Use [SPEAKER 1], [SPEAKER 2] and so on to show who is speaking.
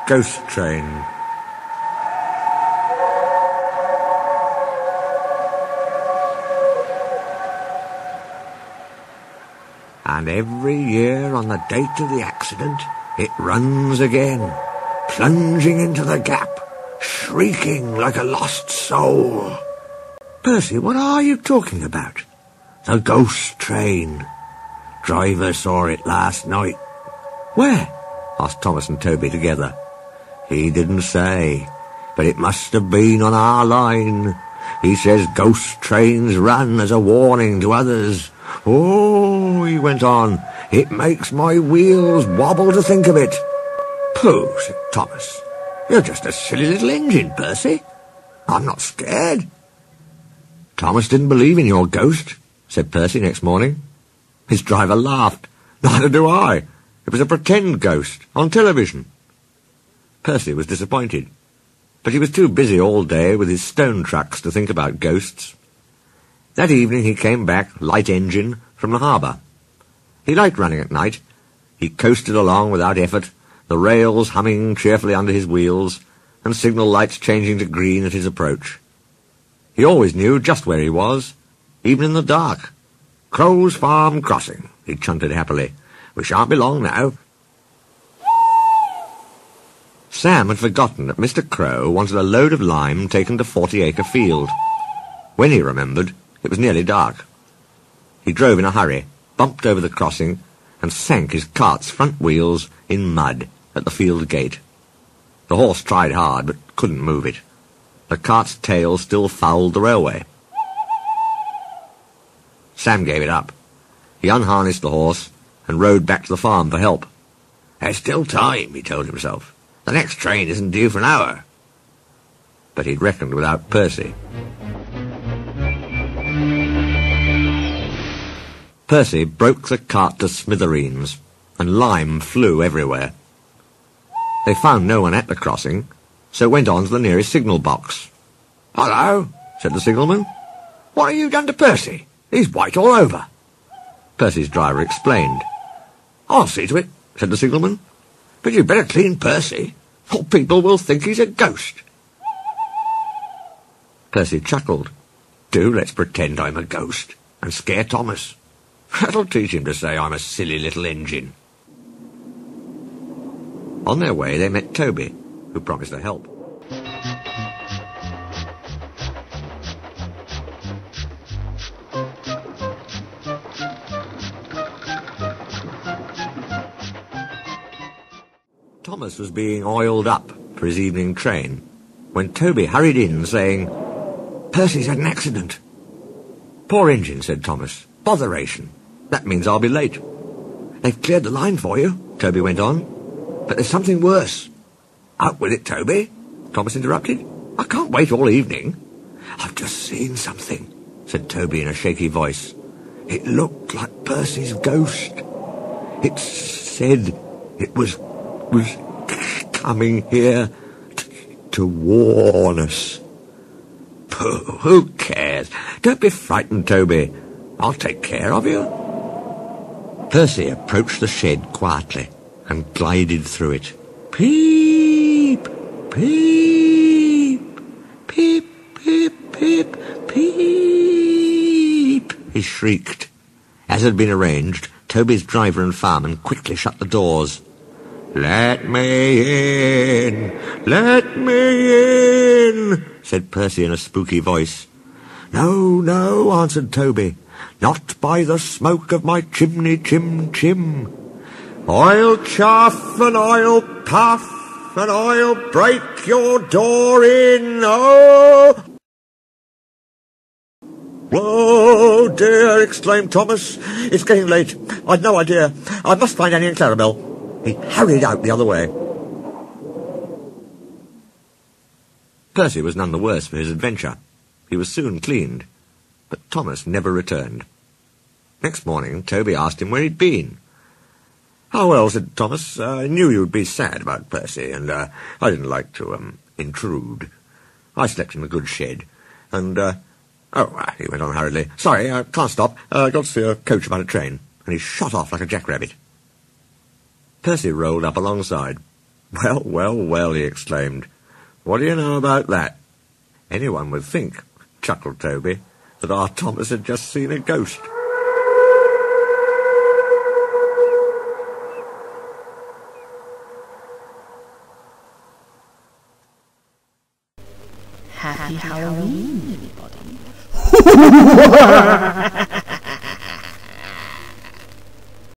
[SPEAKER 1] ghost train. And every year on the date of the accident, it runs again, plunging into the gap, shrieking like a lost soul. Percy, what are you talking about? The ghost train. Driver saw it last night. Where? Asked Thomas and Toby together. He didn't say, but it must have been on our line. He says ghost trains run as a warning to others. Oh, he went on, it makes my wheels wobble to think of it. Pooh, said Thomas. You're just a silly little engine, Percy. I'm not scared. Thomas didn't believe in your ghost, said Percy next morning. His driver laughed. Neither do I. It was a pretend ghost on television. Percy was disappointed, but he was too busy all day with his stone trucks to think about ghosts. That evening he came back, light engine, from the harbour. He liked running at night. He coasted along without effort, the rails humming cheerfully under his wheels, and signal lights changing to green at his approach. He always knew just where he was, even in the dark. Crow's Farm Crossing, he chunted happily. We shan't be long now. Sam had forgotten that Mr. Crow wanted a load of lime taken to 40-acre field. When he remembered, it was nearly dark. He drove in a hurry, bumped over the crossing, and sank his cart's front wheels in mud at the field gate. The horse tried hard, but couldn't move it. The cart's tail still fouled the railway. Sam gave it up. He unharnessed the horse and rode back to the farm for help. There's still time, he told himself. The next train isn't due for an hour. But he'd reckoned without Percy. Percy broke the cart to smithereens, and lime flew everywhere. They found no one at the crossing, so went on to the nearest signal box. "Hello," said the signalman. "What have you done to Percy? He's white all over." Percy's driver explained. "I'll see to it," said the signalman. "But you'd better clean Percy, or people will think he's a ghost." Percy chuckled. "Do let's pretend I'm a ghost, and scare Thomas. That'll teach him to say I'm a silly little engine." On their way they met Toby, who promised to help. Thomas was being oiled up for his evening train when Toby hurried in saying, "Percy's had an accident." "Poor engine," said Thomas. "Botheration. That means I'll be late." "They've cleared the line for you," Toby went on. "But there's something worse." "Out with it, Toby," Thomas interrupted. "I can't wait all evening." "I've just seen something," said Toby in a shaky voice. "It looked like Percy's ghost. It said it was coming here to warn us." "Pooh, who cares? Don't be frightened, Toby. I'll take care of you." Percy approached the shed quietly and glided through it. "Peep, peep, peep, peep, peep, peep," he shrieked. As had been arranged, Toby's driver and fireman quickly shut the doors. "Let me in! Let me in!" said Percy in a spooky voice. "No, no," answered Toby. "Not by the smoke of my chimney, chim-chim. I'll chaff and I'll puff and I'll break your door in, oh!" "Whoa, dear," exclaimed Thomas. "It's getting late. I'd no idea. I must find Annie and Clarabel." He hurried out the other way. Percy was none the worse for his adventure. He was soon cleaned, but Thomas never returned. Next morning, Toby asked him where he'd been. "Oh, well," said Thomas, "I knew you'd be sad about Percy, and I didn't like to intrude. I slept in a good shed, and he went on hurriedly. "Sorry, I can't stop. Got to see a coach about a train." And he shot off like a jackrabbit. Percy rolled up alongside. Well, well, well, he exclaimed. What do you know about that? Anyone would think, chuckled Toby, that our Thomas had just seen a ghost.
[SPEAKER 2] Happy Halloween, everybody.